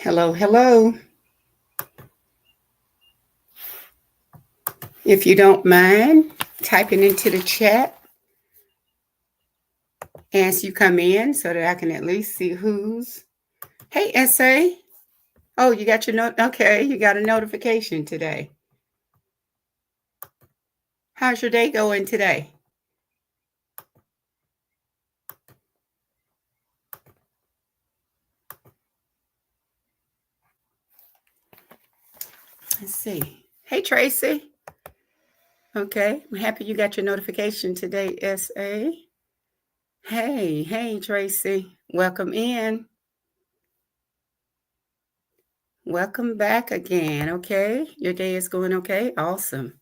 Hello, hello. If you don't mind typing into the chat as you come in so that I can at least see who's. Hey, SA. Oh, you got your note. Okay, you got a notification today. How's your day going today? Let's see. Hey, Tracy. Okay, I'm happy you got your notification today, SA. Hey, Tracy. Welcome in. Welcome back again. Okay, your day is going okay. Awesome.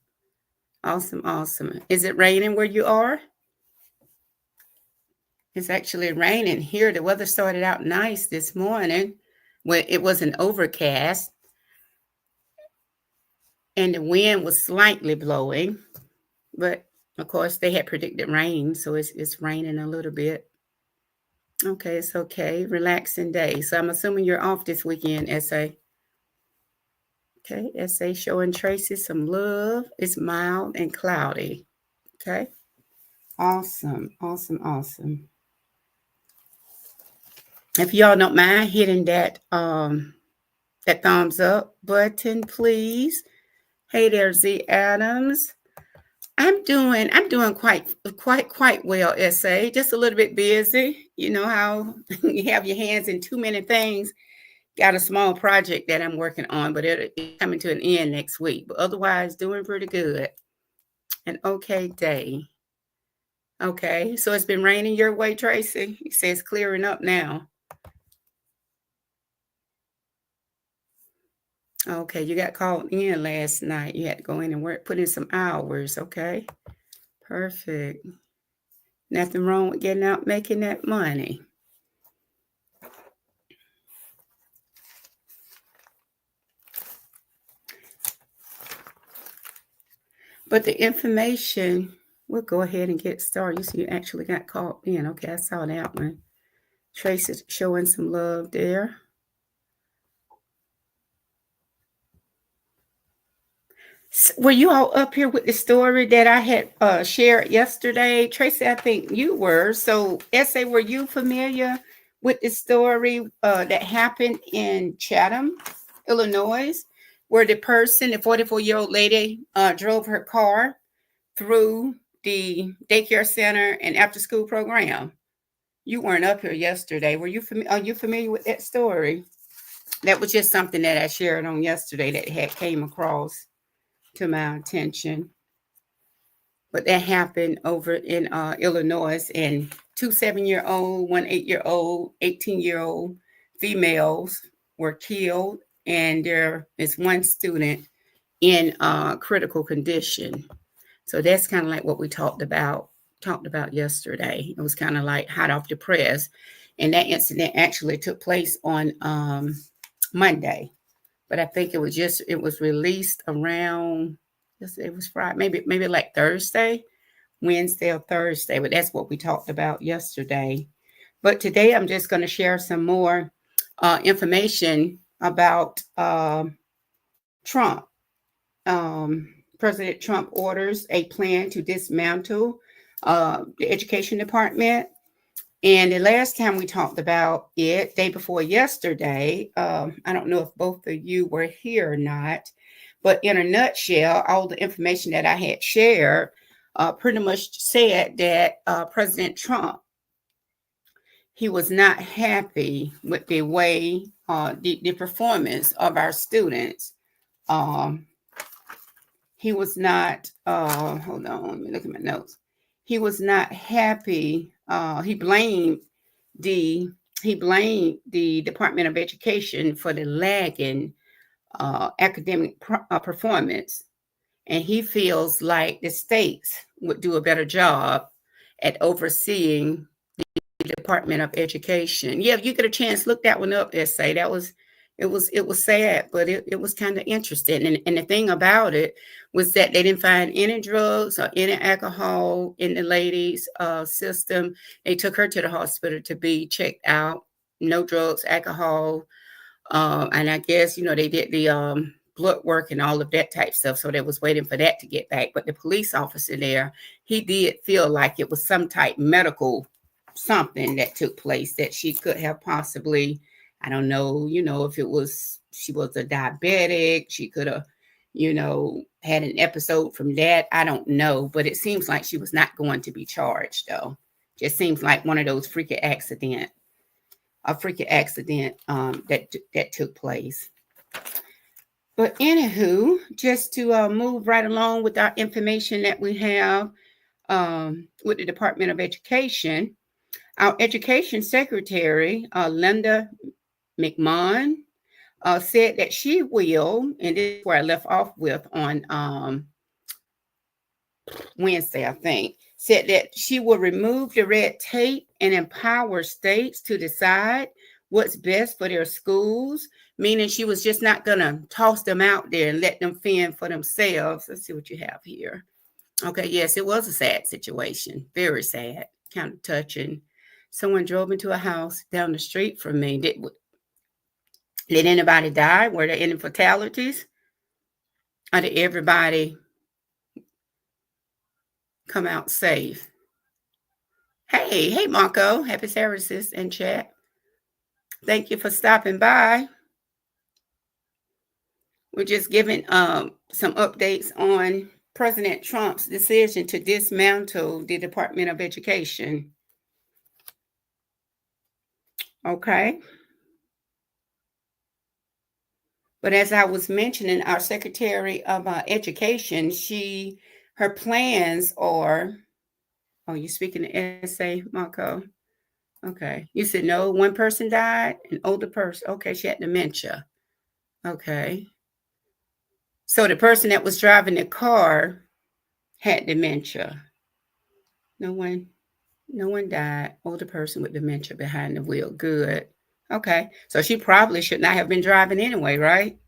Awesome. Is it raining where you are? It's actually raining here. The weather started out nice this morning when it was an overcast and the wind was slightly blowing. But of course, they had predicted rain, so it's raining a little bit. Okay, it's okay. Relaxing day. So I'm assuming you're off this weekend, SA. Okay, SA showing Tracy some love. It's mild and cloudy. Okay. Awesome. If y'all don't mind hitting that thumbs up button, please. Hey there, Z Adams. I'm doing quite well, SA. Just a little bit busy. You know how you have your hands in too many things. Got a small project that I'm working on, but it's coming to an end next week. But otherwise, doing pretty good. An okay day. Okay, so it's been raining your way, Tracy. It says clearing up now. Okay, you got called in last night. You had to go in and work, put in some hours. Okay, perfect. Nothing wrong with getting out making that money. But the information, we'll go ahead and get started. You actually got called in. Okay, I saw that one. Tracy showing some love there. Were you all up here with the story that I had shared yesterday? Tracy, I think you were. So, SA, were you familiar with the story that happened in Chatham, Illinois, where the 44-year-old lady, drove her car through the daycare center and after school program? You weren't up here yesterday. Are you familiar with that story? That was just something that I shared on yesterday that had came across to my attention. But that happened over in Illinois, and 2 7-year-old, 1 8-year-old, 18-year-old females were killed, and there is one student in critical condition. So that's kind of like what we talked about yesterday. It was kind of like hot off the press, and that incident actually took place on Monday. But I think it was released around, it was Friday, maybe like Thursday, Wednesday or Thursday. But that's what we talked about yesterday. But today I'm just going to share some more information about Trump. President Trump orders a plan to dismantle the education department. And the last time we talked about it, day before yesterday, I don't know if both of you were here or not, but in a nutshell, all the information that I had shared pretty much said that President Trump, he was not happy with the way, the performance of our students. He was not, hold on, let me look at my notes. He was not happy. He blamed the Department of Education for the lagging academic performance, and he feels like the states would do a better job at overseeing the Department of Education. Yeah, if you get a chance, look that one up. Essay it was sad, but it was kind of interesting. And the thing about it was that they didn't find any drugs or any alcohol in the lady's system. They took her to the hospital to be checked out. No drugs, alcohol, And I guess, they did the blood work and all of that type stuff. So they was waiting for that to get back. But the police officer there, he did feel like it was some type medical something that took place that she could have possibly, I don't know, if it was, she was a diabetic, she could have, had an episode from that. I don't know. But it seems like she was not going to be charged, though. Just seems like one of those freaky accident that took place. But anywho, just to move right along with our information that we have with the Department of Education, our Education Secretary, Linda McMahon, said that she will, and this is where I left off with on Wednesday, I think, said that she will remove the red tape and empower states to decide what's best for their schools, meaning she was just not going to toss them out there and let them fend for themselves. Let's see what you have here. Okay, yes, it was a sad situation. Very sad, kind of touching. Someone drove into a house down the street from me. Did anybody die? Were there any fatalities? Or did everybody come out safe? Hey, Marco. Happy services in chat. Thank you for stopping by. We're just giving some updates on President Trump's decision to dismantle the Department of Education. Okay. But as I was mentioning, our Secretary of Education, her plans are, oh, you're speaking to essay, Marco? Okay. You said no, one person died, an older person. Okay, she had dementia. Okay. So the person that was driving the car had dementia. No one died. Older person with dementia behind the wheel. Good. Okay. So she probably should not have been driving anyway, right?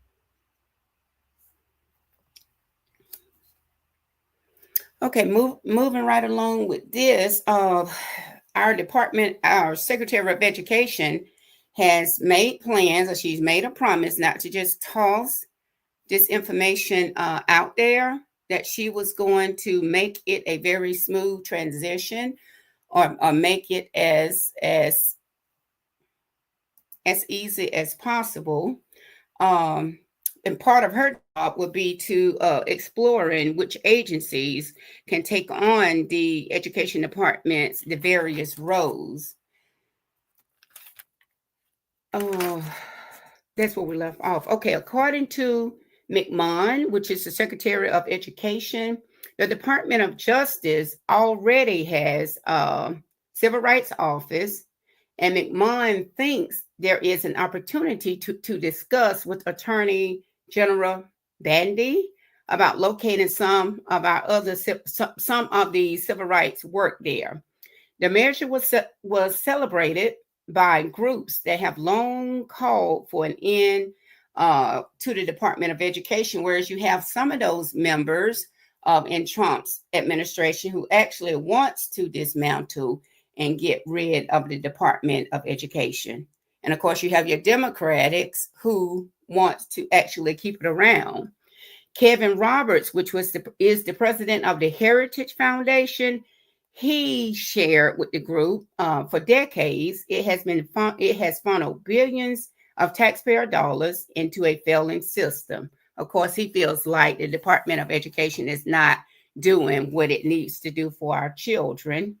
Okay, moving right along with this, our Secretary of Education has made plans, or she's made a promise not to just toss this information out there, that she was going to make it a very smooth transition, or make it as easy as possible. And part of her job would be to exploring which agencies can take on the education department's the various roles. Oh, that's where we left off. Okay, according to McMahon, which is the Secretary of Education, the Department of Justice already has a Civil Rights Office, and McMahon thinks there is an opportunity to discuss with Attorney General Bandy about locating some of the civil rights work there. The measure was celebrated by groups that have long called for an end to the Department of Education, whereas you have some of those members in Trump's administration who actually wants to dismantle and get rid of the Department of Education. And of course, you have your Democrats who want to actually keep it around. Kevin Roberts, which is the president of the Heritage Foundation, he shared with the group for decades. It has funneled billions of taxpayer dollars into a failing system. Of course, he feels like the Department of Education is not doing what it needs to do for our children.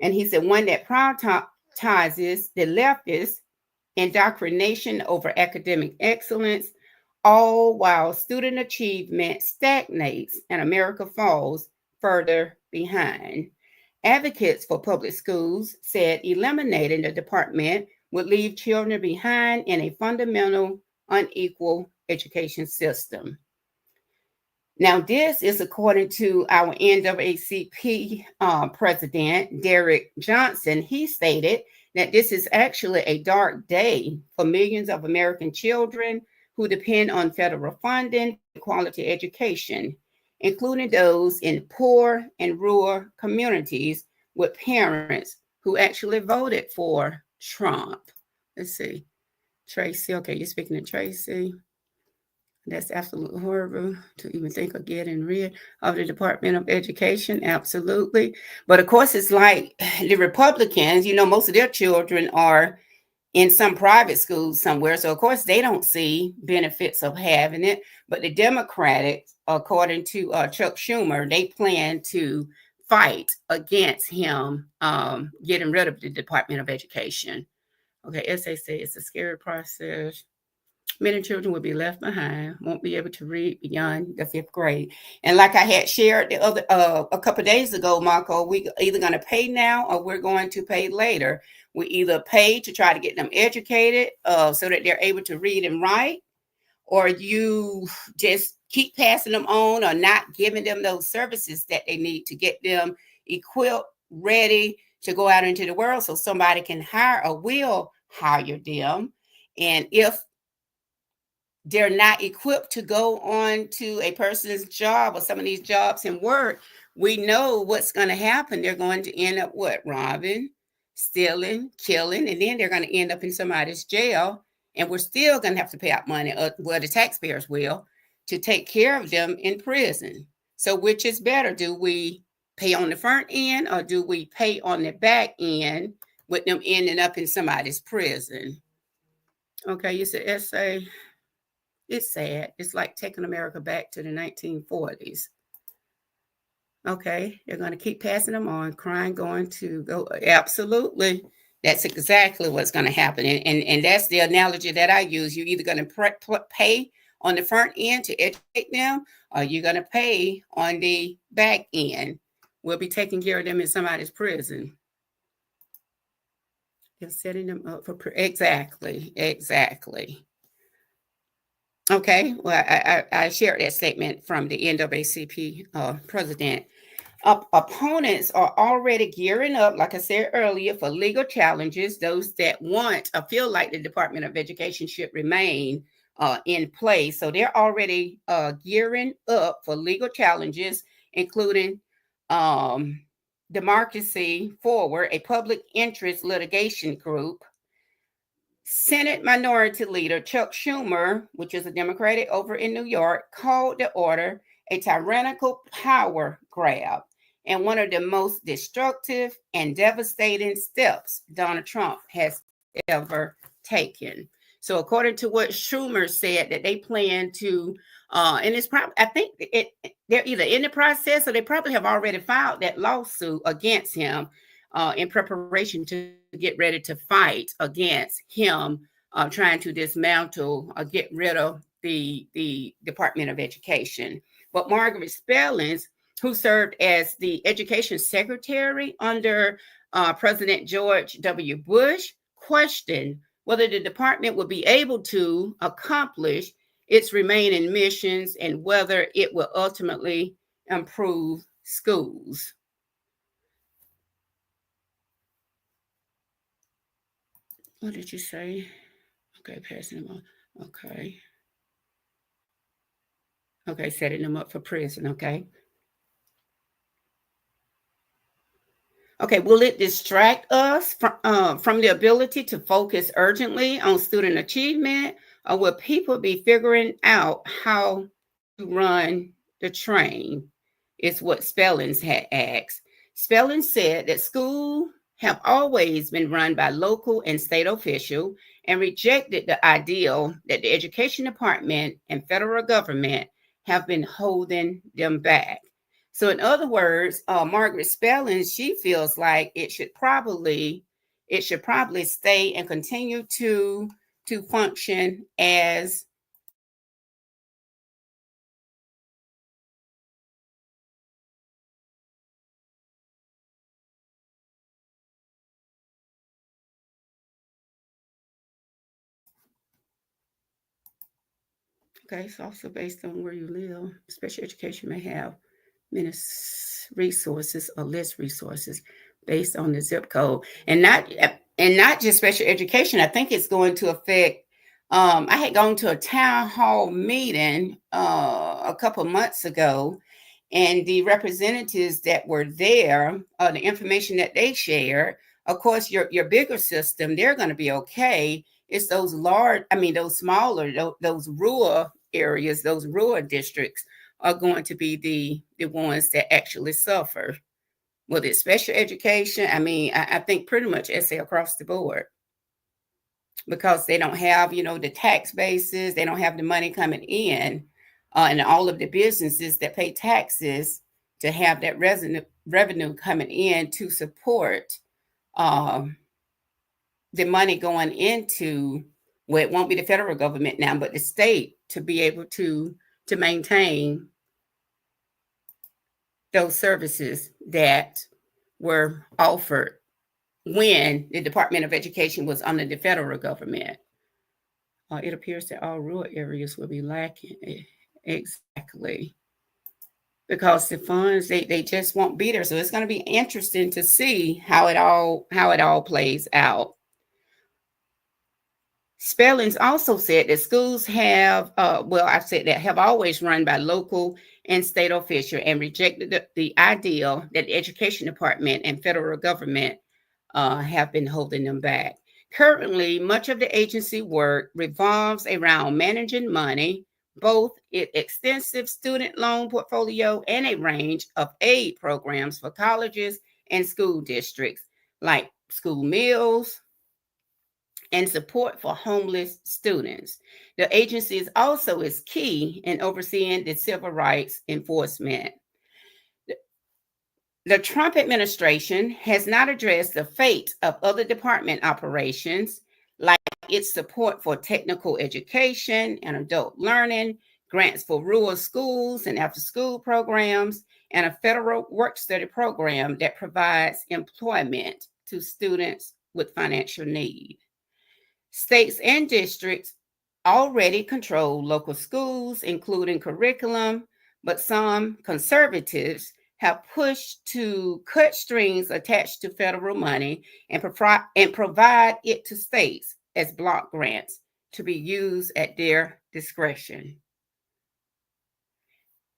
And he said one that prioritizes the leftist indoctrination over academic excellence, all while student achievement stagnates and America falls further behind. Advocates for public schools said eliminating the department would leave children behind in a fundamental unequal education system. Now, this is according to our NAACP president, Derek Johnson. He stated that this is actually a dark day for millions of American children who depend on federal funding for quality education, including those in poor and rural communities with parents who actually voted for Trump. Let's see. Tracy, okay, you're speaking to Tracy. That's absolutely horrible to even think of getting rid of the Department of Education. Absolutely. But of course, it's like the Republicans, most of their children are in some private schools somewhere. So, of course, they don't see benefits of having it. But the Democrats, according to Chuck Schumer, they plan to fight against him getting rid of the Department of Education. Okay, SA say it's a scary process. Many children will be left behind, won't be able to read beyond the fifth grade. And like I had shared the other a couple of days ago, Marco, we either going to pay now or we're going to pay later. We either pay to try to get them educated so that they're able to read and write, or you just keep passing them on or not giving them those services that they need to get them equipped, ready to go out into the world so somebody can hire or will hire them. And if they're not equipped to go on to a person's job or some of these jobs and work, we know what's going to happen. They're going to end up what? Robbing, stealing, killing, and then they're going to end up in somebody's jail. And we're still going to have to pay out money, well, the taxpayers will, to take care of them in prison. So which is better? Do we pay on the front end or do we pay on the back end with them ending up in somebody's prison? Okay, you said essay. It's sad. It's like taking America back to the 1940s. Okay, they're going to keep passing them on, crime going to go. Absolutely. That's exactly what's going to happen. And that's the analogy that I use. You're either going to pay on the front end to educate them, or you're going to pay on the back end. We'll be taking care of them in somebody's prison. You're setting them up for exactly. Okay, well, I shared that statement from the NAACP president. Opponents are already gearing up, like I said earlier, for legal challenges. Those that want or feel like the Department of Education should remain in place. So they're already gearing up for legal challenges, including Democracy Forward, a public interest litigation group. Senate Minority Leader Chuck Schumer, which is a Democratic over in New York, called the order a tyrannical power grab and one of the most destructive and devastating steps Donald Trump has ever taken. So, according to what Schumer said, that they plan to, and it's probably, I think they're either in the process or they probably have already filed that lawsuit against him in preparation to get ready to fight against him trying to dismantle or get rid of the Department of Education. But Margaret Spellings, who served as the education secretary under President George W. Bush, questioned whether the department would be able to accomplish its remaining missions and whether it will ultimately improve schools. What did you say? Okay, passing them on. Okay. Okay, setting them up for prison. Okay. Okay, will it distract us from the ability to focus urgently on student achievement, or will people be figuring out how to run the train? Is what Spellings had asked. Spellings said that schools have always been run by local and state officials and rejected the ideal that the education department and federal government have been holding them back. So, in other words, Margaret Spellings, she feels like it should probably stay and continue to function as. Okay, it's also based on where you live. Special education may have many resources or less resources based on the zip code, and not just special education. I think it's going to affect. I had gone to a town hall meeting a couple months ago, and the representatives that were there, the information that they shared. Of course, your bigger system, they're going to be okay. It's those large, I mean, those smaller, those rural areas, those rural districts are going to be the ones that actually suffer. With it special education, I mean, I think pretty much essay across the board because they don't have, the tax bases, they don't have the money coming in, and all of the businesses that pay taxes to have that revenue coming in to support um, the money going into, well, it won't be the federal government now, but the state to be able to maintain those services that were offered when the Department of Education was under the federal government. It appears that all rural areas will be lacking. Exactly. Because the funds they just won't be there. So it's going to be interesting to see how it all plays out. Spellings also said that schools have, well, I've said that have always run by local and state officials and rejected the ideal that the education department and federal government have been holding them back. Currently, much of the agency work revolves around managing money, both its extensive student loan portfolio and a range of aid programs for colleges and school districts, like school meals and support for homeless students. The agency is also is key in overseeing the civil rights enforcement. The Trump administration has not addressed the fate of other department operations, like its support for technical education and adult learning, grants for rural schools and after school programs, and a federal work study program that provides employment to students with financial need. States and districts already control local schools, including curriculum, but some conservatives have pushed to cut strings attached to federal money and provide it to states as block grants to be used at their discretion.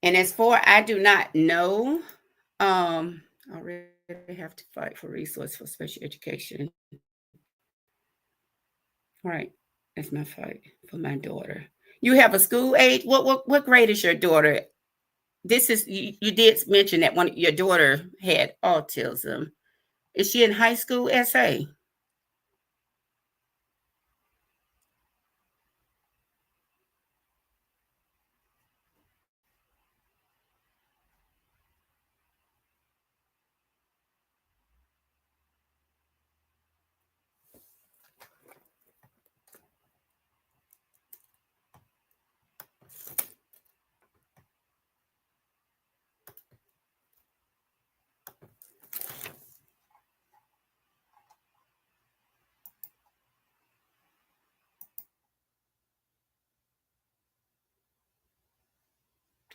And as for I do not know, I really have to fight for resource for special education. Right. That's my fight for my daughter. You have a school age. What grade is your daughter? This is you did mention that one your daughter had autism. Is she in high school, SA?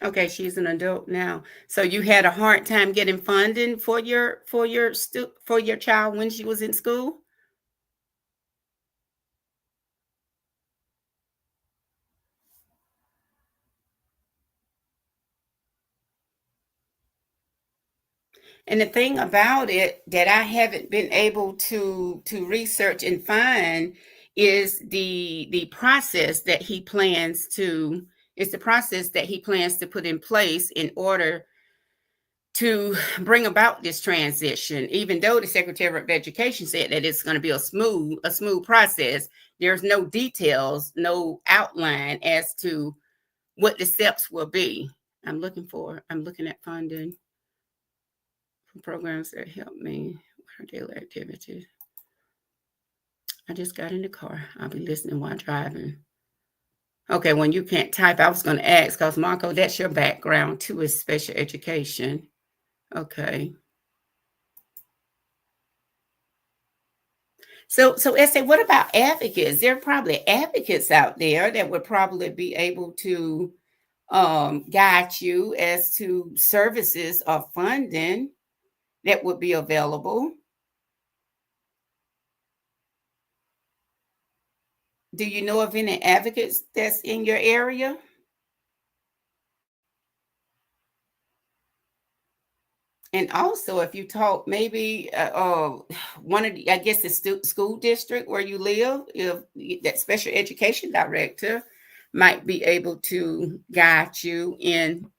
Okay, she's an adult now. So you had a hard time getting funding for your child when she was in school? And the thing about it that I haven't been able to research and find is the process that he plans to is the process that he plans to put in place in order to bring about this transition. Even though the Secretary of Education said that it's going to be a smooth process, there's no details, no outline as to what the steps will be. I'm looking at funding programs that help me with her daily activities. I just got in the car. I'll be listening while driving. Okay, when you can't type, I was going to ask because Marco, that's your background too, is special education. Okay. So Essay, what about advocates? There are probably advocates out there that would probably be able to guide you as to services or funding that would be available. Do you know of any advocates that's in your area? And also, if you talk maybe one of the, I guess the school district where you live, if that special education director might be able to guide you in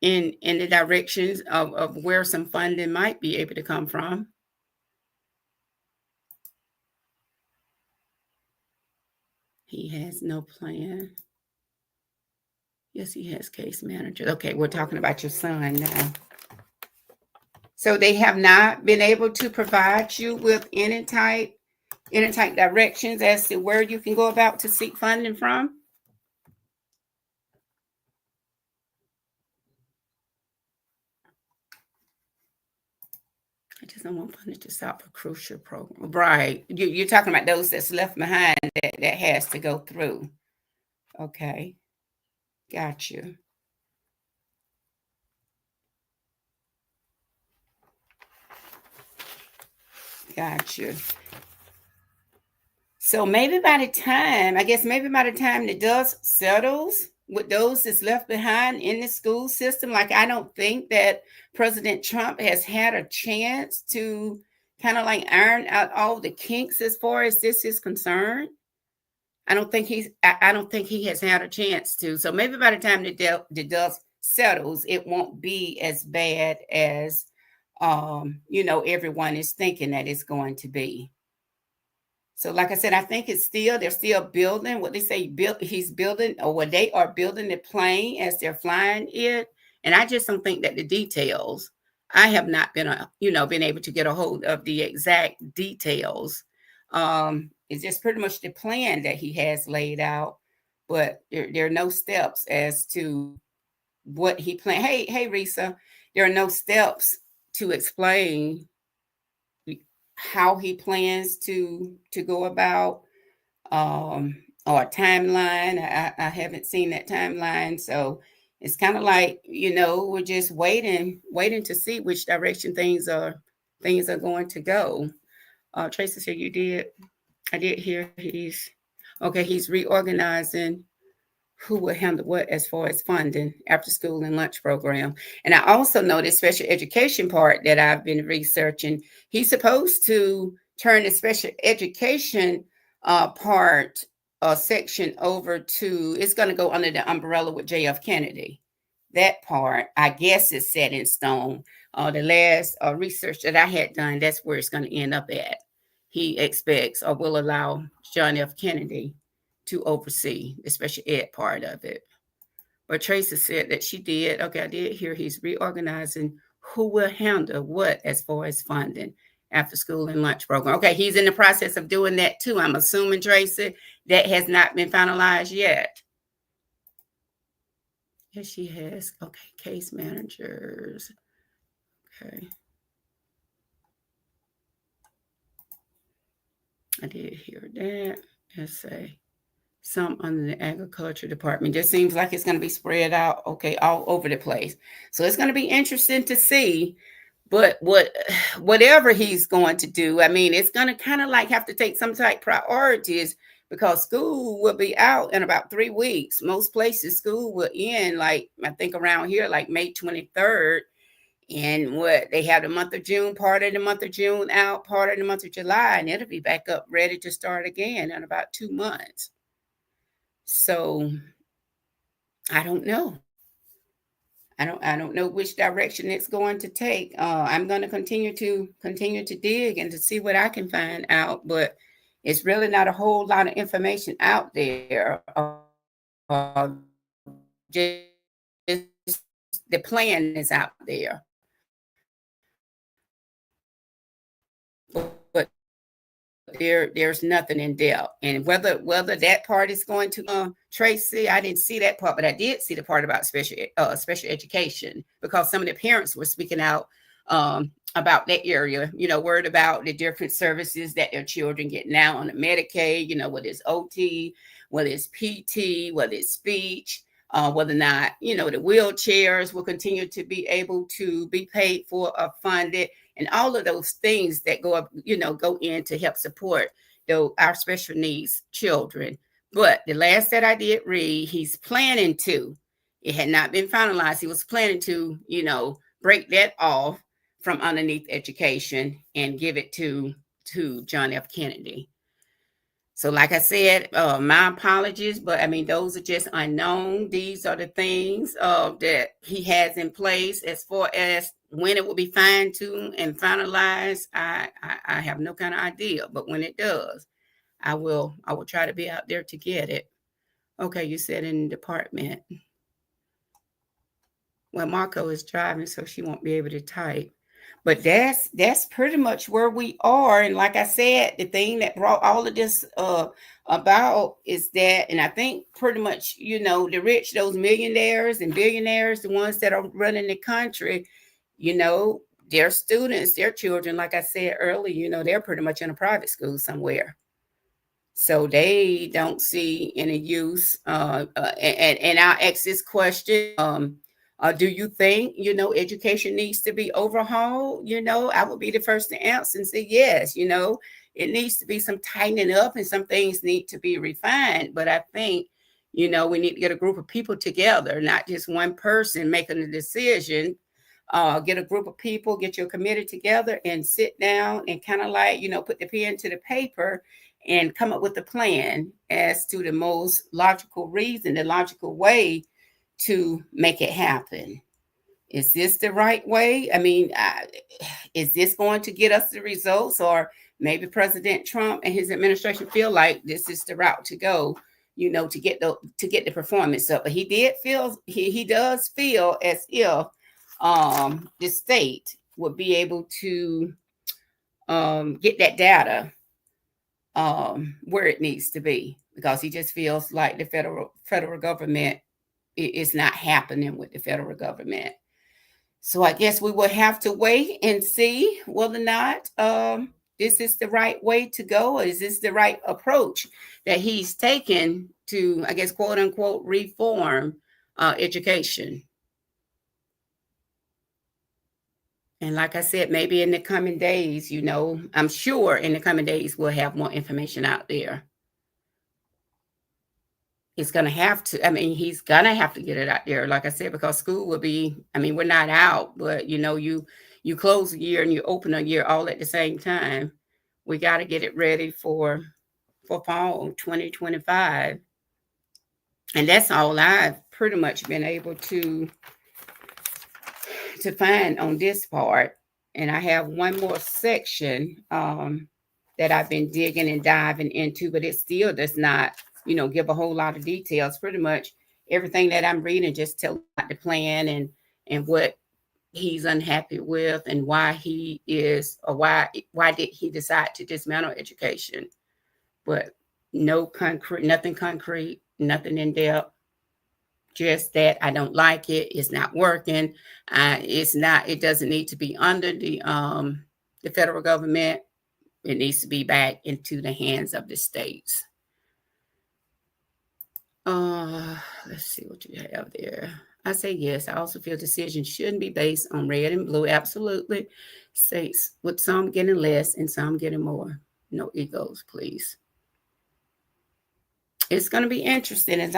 the directions of where some funding might be able to come from. He has no plan. Yes, he has case manager. Okay, we're talking about your son now. So they have not been able to provide you with any type directions as to where you can go about to seek funding from? I just don't want funding to stop for crucial program. Right. You're talking about those that's left behind that has to go through. Okay. Got you. Got you. So maybe by the time, I guess maybe by the time the dust settles with those that's left behind in the school system, like I don't think that President Trump has had a chance to kind of like iron out all the kinks as far as this is concerned. I don't think he has had a chance to. So maybe by the time the dust settles, it won't be as bad as everyone is thinking that it's going to be. So, like I said, I think they're still building what they say he's building, or what they are building the plane as they're flying it. And I just don't think that the details, I have not been able to get a hold of the exact details. It's just pretty much the plan that he has laid out, but there are no steps as to what he planned. Hey, Risa, there are no steps to explain how he plans to go about, or a timeline. I haven't seen that timeline, so it's kind of like we're just waiting to see which direction things are going to go. Tracy said I did hear he's reorganizing who will handle what as far as funding after school and lunch program. And I also know this special education part that I've been researching. He's supposed to turn the special education part section over to, it's going to go under the umbrella with JF Kennedy. That part, I guess, is set in stone. The last research that I had done, that's where it's going to end up at. He expects or will allow John F. Kennedy to oversee the special ed part of it. But Tracy said that she did. Okay, I did hear he's reorganizing who will handle what as far as funding after school and lunch program. Okay, he's in the process of doing that too. I'm assuming, Tracy, that has not been finalized yet. Yes, she has. Okay, case managers. Okay. I did hear that. Let's say some under the agriculture department. Just seems like it's going to be spread out, okay, all over the place. So it's going to be interesting to see. But whatever he's going to do, I mean, it's going to kind of like have to take some type priorities, because school will be out in about 3 weeks. Most places school will end, like I think around here, like May 23rd. And what they have the month of June, part of the month of June out, part of the month of July, and it'll be back up ready to start again in about 2 months. So I don't know. I don't know which direction it's going to take. I'm going to continue to dig and to see what I can find out, but it's really not a whole lot of information out there. Just the plan is out there, but there's nothing in depth. And whether that part is going to Tracy, I didn't see that part, but I did see the part about special education, because some of the parents were speaking out about that area, worried about the different services that their children get now on the Medicaid, whether it's OT, whether it's PT, whether it's speech, whether or not, the wheelchairs will continue to be able to be paid for or funded, and all of those things that go up, go in to help support our special needs children. But the last that I did read, he's planning to, it had not been finalized. He was planning to, break that off from underneath education and give it to John F. Kennedy. So, like I said, my apologies, but I mean, those are just unknown. These are the things that he has in place. As far as when it will be fine tuned and finalized, I have no kind of idea. But when it does, I will try to be out there to get it. Okay, you said in department. Well, Marco is driving, so she won't be able to type. But that's pretty much where we are. And like I said, the thing that brought all of this about is that, and I think pretty much, the rich, those millionaires and billionaires, the ones that are running the country, you know, their students, their children, like I said earlier, they're pretty much in a private school somewhere. So they don't see any use. And I'll ask this question: do you think education needs to be overhauled? I would be the first to answer and say yes. It needs to be some tightening up, and some things need to be refined. But I think we need to get a group of people together, not just one person making a decision. Get a group of people, get your committee together, and sit down and kind of like put the pen to the paper and come up with a plan as to the most logical reason, the logical way to make it happen. Is this the right way? I mean, is this going to get us the results? Or maybe President Trump and his administration feel like this is the route to go, to get the performance up. But he does feel as if the state would be able to get that data where it needs to be, because he just feels like the federal government is not happening with the federal government. So I guess we will have to wait and see whether or not this is the right way to go, or is this the right approach that he's taken to, I guess, quote unquote, reform education. And like I said, maybe in the coming days, I'm sure in the coming days we'll have more information out there. He's going to have to, I mean, he's going to have to get it out there, like I said, because school will be, I mean, we're not out, but you close a year and you open a year all at the same time. We got to get it ready for fall 2025. And that's all I've pretty much been able to find on this part. And I have one more section that I've been digging and diving into, but it still does not, give a whole lot of details. Pretty much everything that I'm reading just tell about the plan and what he's unhappy with, and why he is, or why did he decide to dismantle education. But no concrete, nothing in depth. Just that I don't like it. It's not working. It doesn't need to be under the federal government. It needs to be back into the hands of the states. Let's see what you have there. I say yes. I also feel decisions shouldn't be based on red and blue. Absolutely. States with some getting less and some getting more. No egos, please. It's going to be interesting. Is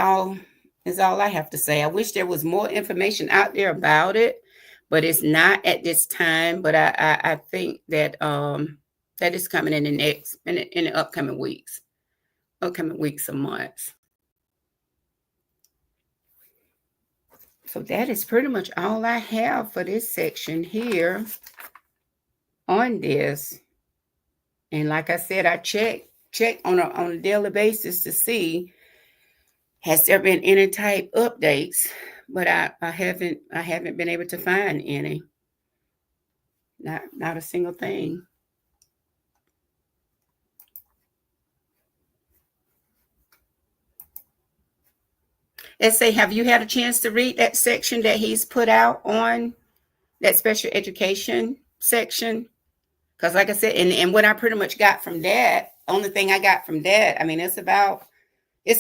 all I have to say. I wish there was more information out there about it, but it's not at this time. But I think that that is coming in the upcoming weeks or months. So that is pretty much all I have for this section here on this. And like I said, I check on a daily basis to see has there been any type updates, but I haven't been able to find any. Not a single thing. Let's say, have you had a chance to read that section that he's put out on that special education section? Because like I said, and what I pretty much got from that, only thing I got from that, I mean, it's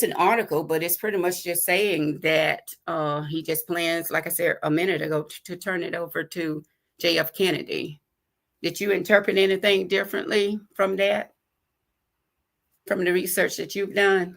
an article, but it's pretty much just saying that he just plans, like I said a minute ago, to turn it over to JF Kennedy. Did you interpret anything differently from that, from the research that you've done?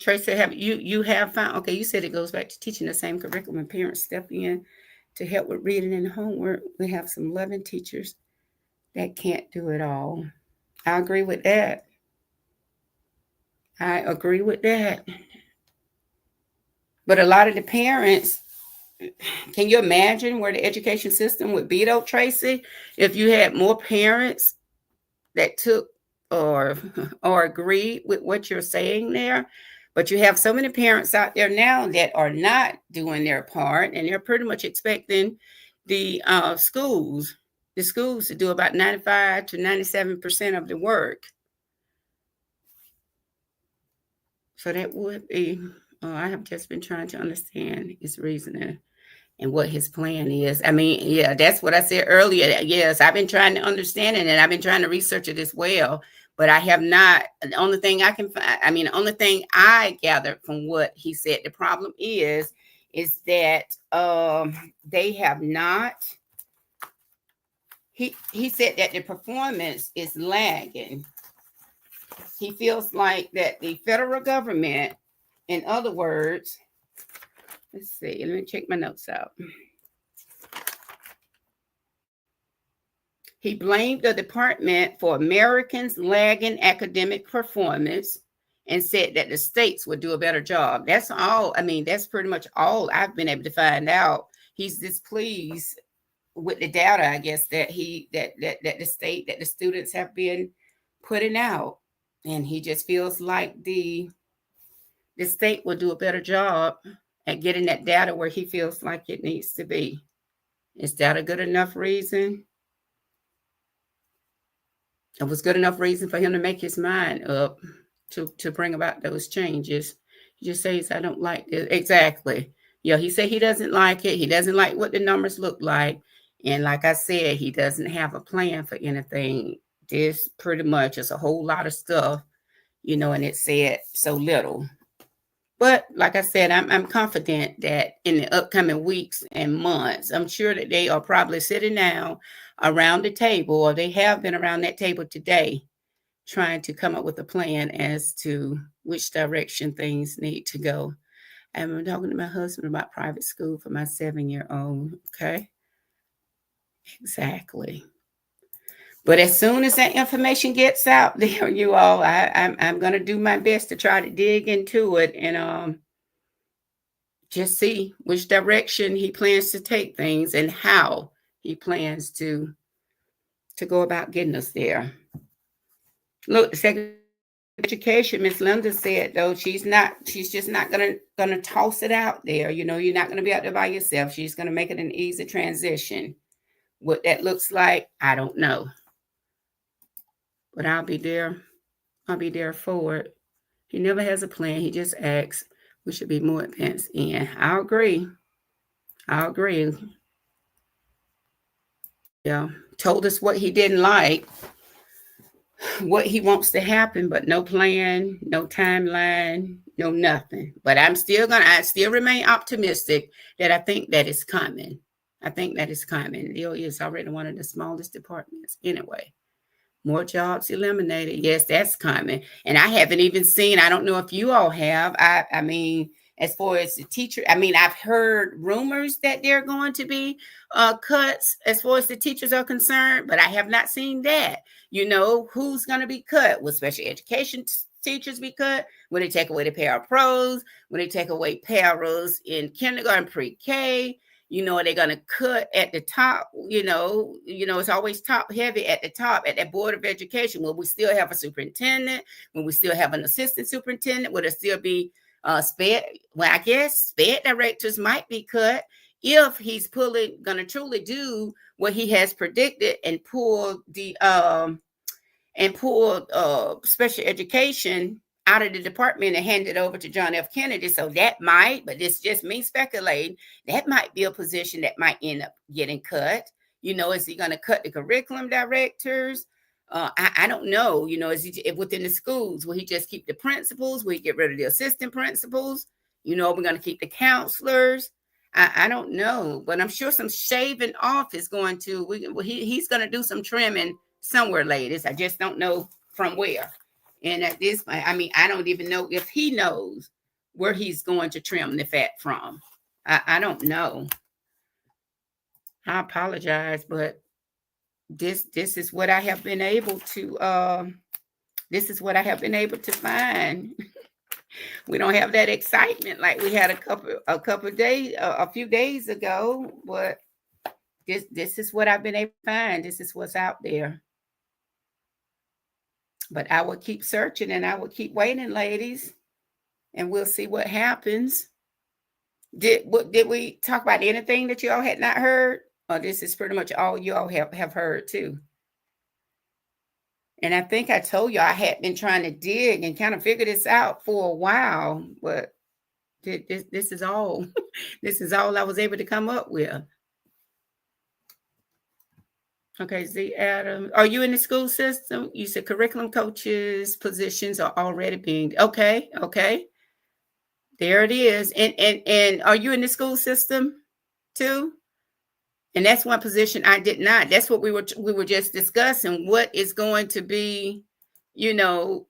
Tracy, have you have found, okay, you said it goes back to teaching the same curriculum and parents step in to help with reading and homework. We have some loving teachers that can't do it all. I agree with that. I agree with that. But a lot of the parents, can you imagine where the education system would be though, Tracy, if you had more parents that took or or agreed with what you're saying there? But you have so many parents out there now that are not doing their part, and they're pretty much expecting the schools to do about 95 to 97% of the work. So that would be, I have just been trying to understand his reasoning and what his plan is. I mean, yeah, that's what I said earlier. Yes, I've been trying to understand it and I've been trying to research it as well. But I have not. The only thing I can find, I mean, the only thing I gathered from what he said, the problem is that they have not. He said that the performance is lagging. He feels like that the federal government, in other words, let's see, let me check my notes out. He blamed the department for Americans' lagging academic performance and said that the states would do a better job. That's all. I mean, that's pretty much all I've been able to find out. He's displeased with the data, I guess, that the students have been putting out. And he just feels like the state will do a better job at getting that data where he feels like it needs to be. Is that a good enough reason? It was good enough reason for him to make his mind up to bring about those changes. He just says, I don't like it. Exactly. Yeah, he said he doesn't like it. He doesn't like what the numbers look like. And like I said, he doesn't have a plan for anything. This pretty much is a whole lot of stuff, and it said so little. But like I said, I'm confident that in the upcoming weeks and months, I'm sure that they are probably sitting down around the table, or they have been around that table today, trying to come up with a plan as to which direction things need to go. I'm talking to my husband about private school for my 7-year-old. Okay. Exactly. But as soon as that information gets out there, you all, I'm going to do my best to try to dig into it and just see which direction he plans to take things and how he plans to go about getting us there. Look, the Secretary of Education, Miss Linda, said though she's just not gonna toss it out there. You're not gonna be out there by yourself. She's gonna make it an easy transition. What that looks like, I don't know. But I'll be there. I'll be there for it. He never has a plan. He just acts. We should be more advanced in. I agree. Yeah. Told us what he didn't like, what he wants to happen, but no plan, no timeline, no nothing. But I still remain optimistic that I think that is coming. I think that is coming. DOE is already one of the smallest departments anyway. More jobs eliminated. Yes, that's coming. And I haven't even seen, I don't know if you all have. I mean, as far as the teacher, I mean, I've heard rumors that there are going to be cuts as far as the teachers are concerned, but I have not seen that. Who's going to be cut? Will special education teachers be cut? Will they take away the para-pros? Will they take away paras in kindergarten, pre-K? Are they going to cut at the top? It's always top heavy at the top, at that Board of Education. Will we still have a superintendent? Will we still have an assistant superintendent? Will there still be SPED? Well, I guess SPED directors might be cut if he's going to truly do what he has predicted and pull special education out of the department and hand it over to John F. Kennedy. So that might, but it's just me speculating, that might be a position that might end up getting cut. Is he going to cut the curriculum directors? I don't know. Is he within the schools? Will he just keep the principals? Will he get rid of the assistant principals? We're going to keep the counselors. I don't know, but I'm sure some shaving off is going to. He's going to do some trimming somewhere, ladies. I just don't know from where. And at this point, I mean, I don't even know if he knows where he's going to trim the fat from. I don't know. I apologize, but this is what I have been able to this is what I have been able to find. We don't have that excitement like we had a couple days a few days ago, but this is what I've been able to find. This is what's out there. But I will keep searching and I will keep waiting, ladies, and we'll see what happens. Did we talk about anything that you all had not heard? Or this is pretty much all you all have heard too. And I think I told you I had been trying to dig and kind of figure this out for a while, but this is all this is all I was able to come up with. Okay, Z Adam, are you in the school system? You said curriculum coaches positions are already being okay. There it is. And are you in the school system too? And that's one position I did not. That's what we were just discussing. What is going to be, you know,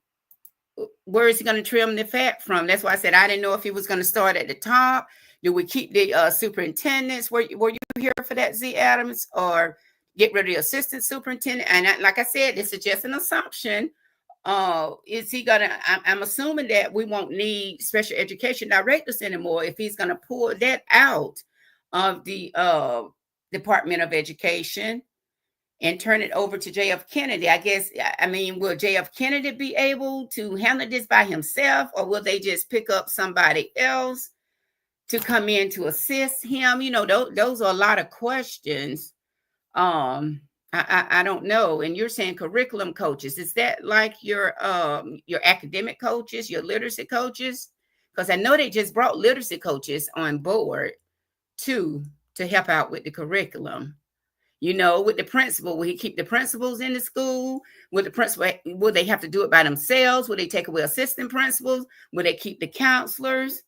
where is he going to trim the fat from? That's why I said I didn't know if he was going to start at the top. Do we keep the superintendents? Were you here for that, Z Adams, or get rid of the assistant superintendent? And like I said, this is just an assumption. Is he gonna? I'm assuming that we won't need special education directors anymore if he's gonna pull that out of the Department of Education and turn it over to JF Kennedy. I guess, I mean, will JF Kennedy be able to handle this by himself, or will they just pick up somebody else to come in to assist him? You know, those are a lot of questions. I don't know. And you're saying curriculum coaches. Is that like your academic coaches, your literacy coaches? Because I know they just brought literacy coaches on board too to help out with the curriculum. You know, with the principal, will he keep the principals in the school? Will they have to do it by themselves? Will they take away assistant principals? Will they keep the counselors?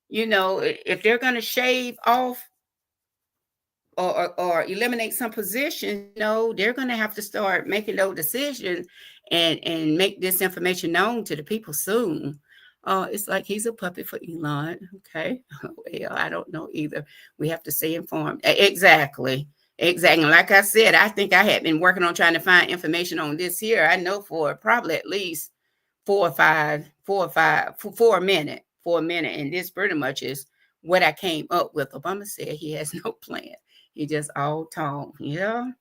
You know, if they're going to shave off or eliminate some positions, you know, they're going to have to start making those decisions and make this information known to the people soon. It's like he's a puppet for Elon. Okay. Well, I don't know either. We have to stay informed. Exactly. Like I said, I think I had been working on trying to find information on this here. I know for probably at least 4 minutes. And this pretty much is what I came up with. Obama said he has no plan. He just all talk. Yeah.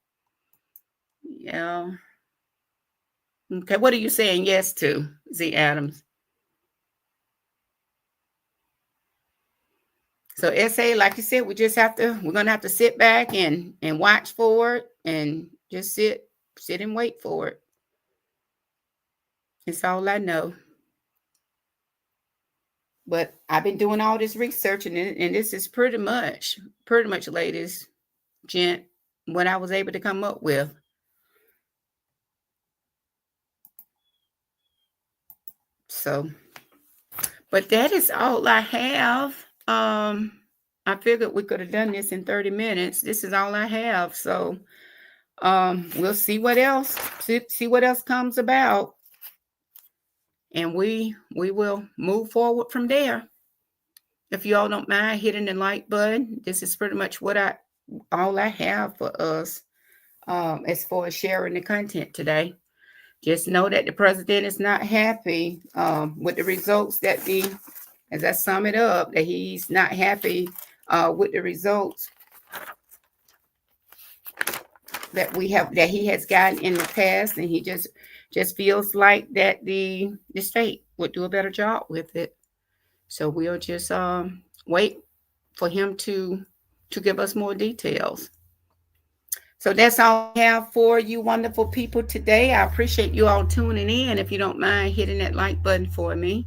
Okay, what are you saying yes to, Z Adams? So SA, like you said, we're gonna have to sit back and watch for it and just sit and wait for it. It's all I know. But I've been doing all this research, and this is pretty much, ladies, gent, what I was able to come up with. So, but that is all I have. I figured we could have done this in 30 minutes. This is all I have. So, we'll see what else, see what else comes about. And we will move forward from there. If you all don't mind hitting the like button, this is pretty much all I have for us as far as sharing the content today. Just know that the president is not happy with the results as I sum it up, that he's not happy with the results that he has gotten in the past, and he just feels like that the state would do a better job with it. So we'll just wait for him to give us more details. So that's all I have for you wonderful people today. I appreciate you all tuning in. If you don't mind hitting that like button for me.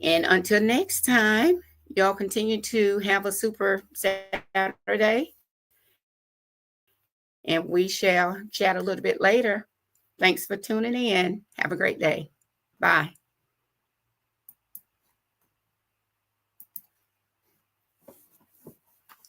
And until next time, y'all continue to have a super Saturday. And we shall chat a little bit later. Thanks for tuning in. Have a great day. Bye.